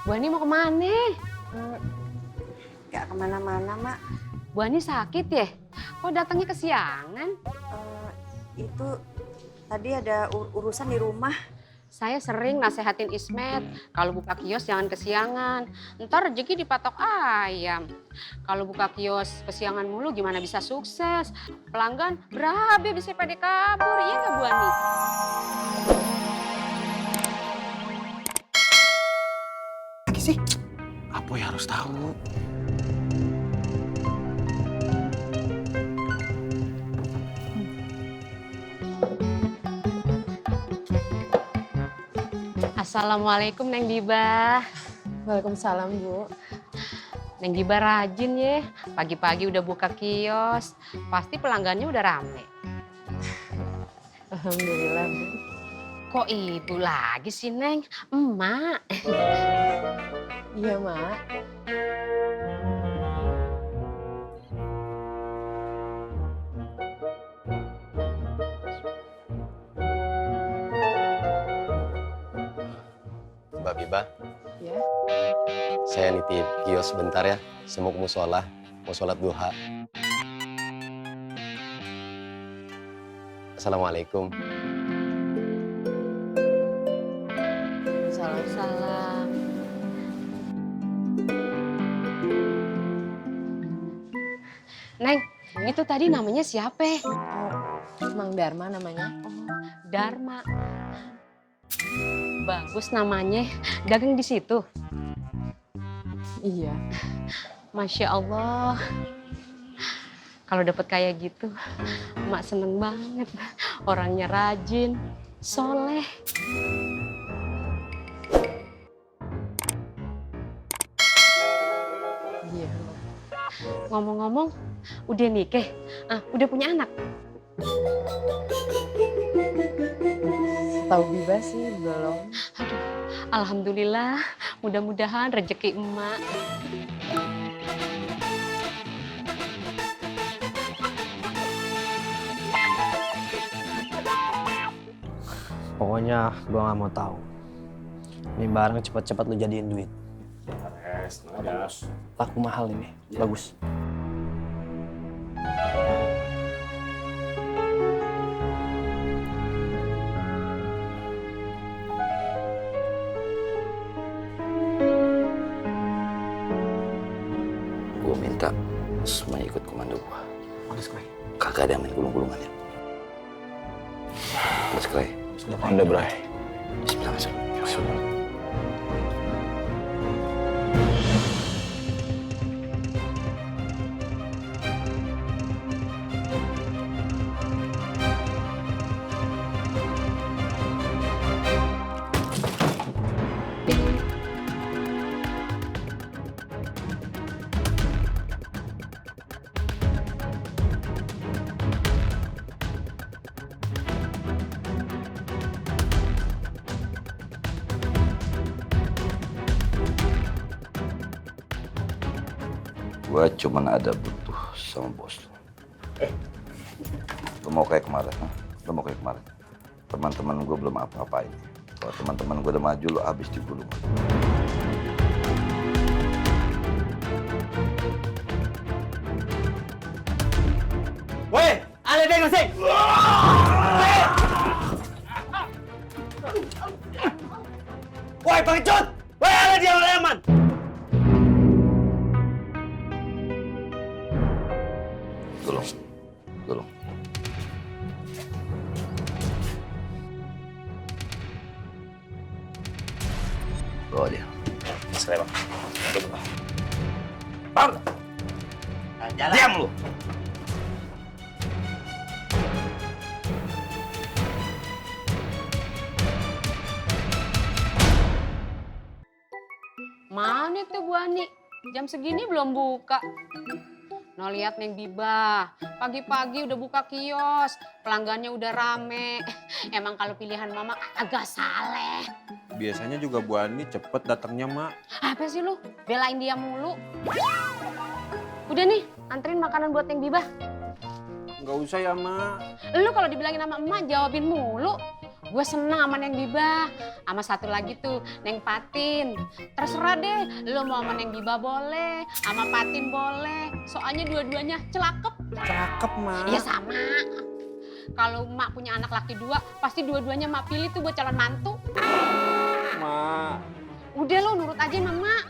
Bu Ani mau kemana? Gak kemana-mana, Mak. Bu Ani sakit ya? Kok datangnya kesiangan? Itu tadi ada urusan di rumah. Saya sering nasehatin Ismet, kalau buka kios jangan kesiangan. Ntar rezeki dipatok ayam. Kalau buka kios kesiangan mulu gimana bisa sukses? Pelanggan berabe bisa pada kabur, iya nggak Bu Ani? Lagi sih? Apoy harus tahu. Assalamualaikum Neng Diba. Waalaikumsalam, Bu. Neng Diba rajin ya, pagi-pagi udah buka kios. Pasti pelanggannya udah rame. Alhamdulillah, Bu. Kok ibu lagi sih Neng? Emak. Iya, Mak. Mbak Biba, Ya. saya nitip kios sebentar ya. Saya mau ke musola, mau sholat duha. Assalamualaikum. Salam. Neng, itu tadi namanya siapa? Mang Dharma namanya. Dharma. Bagus namanya. Dagang di situ. Iya. Masya Allah. Kalau dapat kayak gitu, emak seneng banget. Orangnya rajin, soleh. Iya. Ngomong-ngomong, udah nikah? Udah punya anak? Tahu Biba sih belum. Aduh, alhamdulillah. Mudah-mudahan rezeki emak. Pokoknya gua nggak mau tahu. Ini barang cepat-cepat lu jadiin duit. Laku mahal ini, bagus. Gue minta semua ikut komando gue. Bagus, Kray. Kagak ada yang main gulung-gulungan ya. Terus Kray. Sudah pandai, Bray. Bismillah masuk. Gue cuman ada butuh sama bos lu. Lu mau kayak kemarin, ha? Lu mau kayak kemarin. Teman-teman gue belum apa-apain. Kalau teman-teman gue udah maju, lu habis digulung. Woi, ada deng sih. Woi, pengecut. Woi, ada dia Leman. Gulung. Bawa dia. Sekali, Bang. Bang. Diam lu. Mana tuh Bu Ani? Jam segini belum buka. No lihat Neng Biba, pagi-pagi udah buka kios, pelanggannya udah rame. Emang kalau pilihan mama agak saleh. Biasanya juga Bu Ani cepet datangnya, Mak. Apa sih lu? Belain dia mulu. Udah nih, anterin makanan buat Neng Biba. Nggak usah ya, Mak. Lu kalau dibilangin sama emak jawabin mulu. Gue seneng sama Neng Biba. Sama satu lagi tuh, Neng Patin. Terserah deh, lo mau sama Neng Biba boleh, sama Patin boleh. Soalnya dua-duanya celakep. Cakep, Mak. Iya sama. Kalau emak punya anak laki 2, pasti dua-duanya emak pilih tuh buat calon mantu. Mak, Udah lo nurut aja sama emak.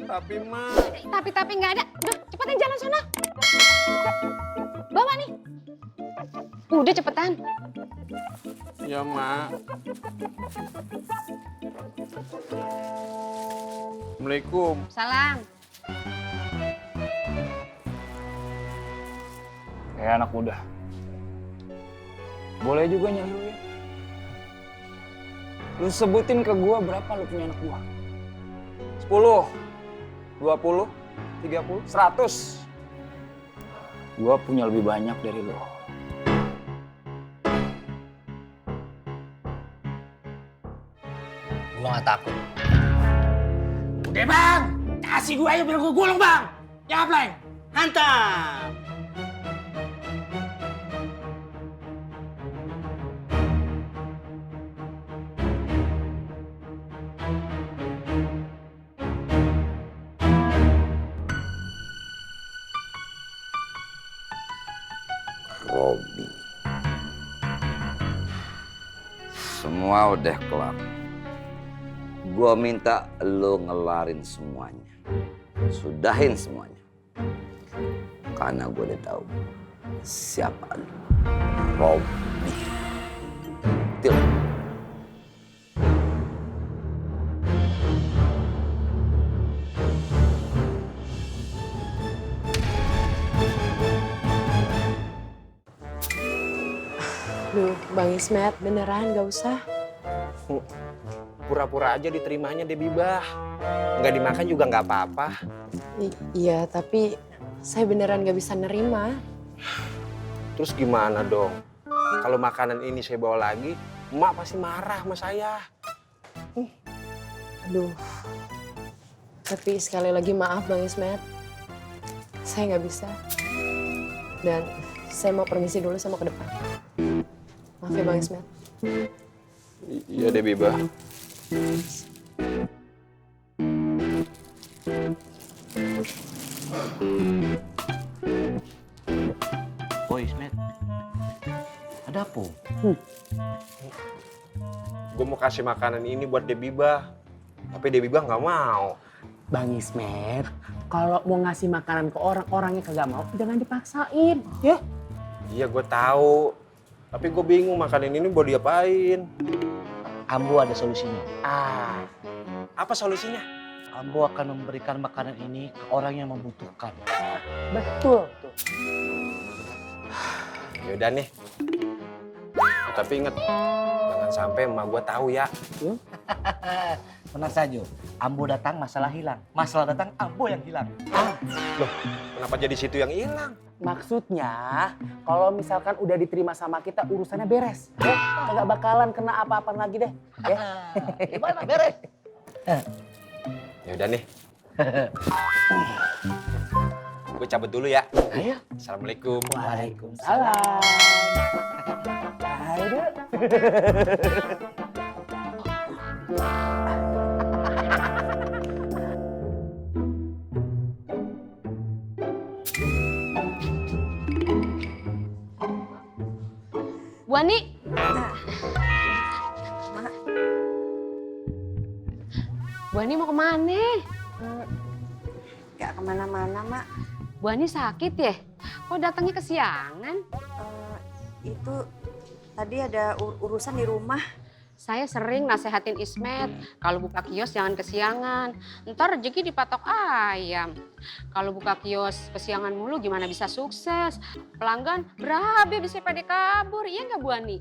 tapi Mak. Tapi nggak ada. Udah, cepetan jalan sana. Bawa nih. Udah cepetan. Ya, Mak. Assalamualaikum. Salam. Kayak anak muda. Boleh juga nyaluin. Lu sebutin ke gua berapa lu punya anak gua? 10, 20, 30, 100. Gua punya lebih banyak dari lu. Gua nggak takut. Udah bang, kasih gue aja biar gue gulung bang. Jawab Leng, hantam. Robi. Semua udah kelar. Gua minta lo ngelarin semuanya. Sudahin semuanya. Karena gue udah tahu siapa lo. Robi. Til. Duh, Bang Ismet, beneran gak usah. Pura-pura aja diterimanya deh Bibah. Nggak dimakan juga nggak apa-apa. Iya, tapi saya beneran gak bisa nerima. Terus gimana dong? Kalau makanan ini saya bawa lagi, emak pasti marah sama saya. Aduh. Tapi sekali lagi maaf Bang Ismet. Saya nggak bisa. Dan saya mau permisi dulu sama ke depan. Maaf ya Bang Ismet. Iya deh Bibah. Boy, Ismet. Ada apa? Gue mau kasih makanan ini buat Debibah. Tapi Debibah nggak mau. Bang Ismet, kalau mau ngasih makanan ke orang-orangnya kagak mau, jangan dipaksain, ya? Iya gue tahu. Tapi gue bingung makanan ini mau diapain. Ambo ada solusinya. Apa solusinya? Ambo akan memberikan makanan ini ke orang yang membutuhkan. Betul. Tuh. Yaudah nih. Tapi inget, jangan sampai emak gue tahu ya. Tenang saja, Ambo datang masalah hilang. Masalah datang Ambo yang hilang. Loh, kenapa jadi situ yang hilang? Maksudnya, kalau misalkan udah diterima sama kita, urusannya beres. Ya, kagak bakalan kena apa-apa lagi deh. Ya. Gimana, beres? Yaudah nih. Gue cabut dulu ya. Ayo. Assalamualaikum. Waalaikumsalam. Ayo. Bu Ani. Bu Ani mau kemana? Gak kemana-mana, Mak. Bu Ani sakit ya? Kok datangnya kesiangan? Itu tadi ada urusan di rumah. Saya sering nasehatin Ismet, kalau buka kios jangan kesiangan. Ntar rezeki dipatok ayam. Kalau buka kios kesiangan mulu gimana bisa sukses? Pelanggan berabe bisa pada kabur, iya nggak Bu Ani?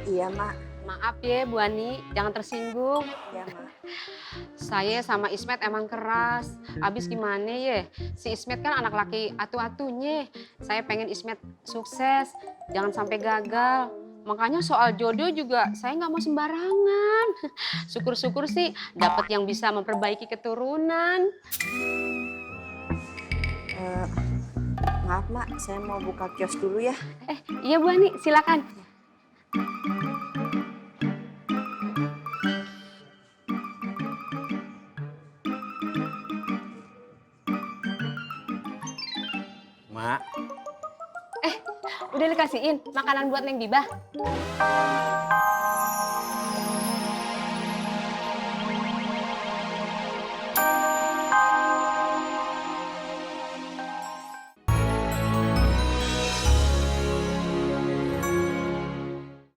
Iya, Mak. Maaf ya Bu Ani, jangan tersinggung. Iya, Mak. Saya sama Ismet emang keras. Abis gimana ya? Si Ismet kan anak laki atu-atunya. Saya pengen Ismet sukses, jangan sampai gagal. Makanya soal jodoh juga saya nggak mau sembarangan. Syukur-syukur sih dapat yang bisa memperbaiki keturunan. Maaf, Mak. Saya mau buka kios dulu ya. Iya Bu Ani, silakan. Mak, Udah dikasihin makanan buat Neng Bibah?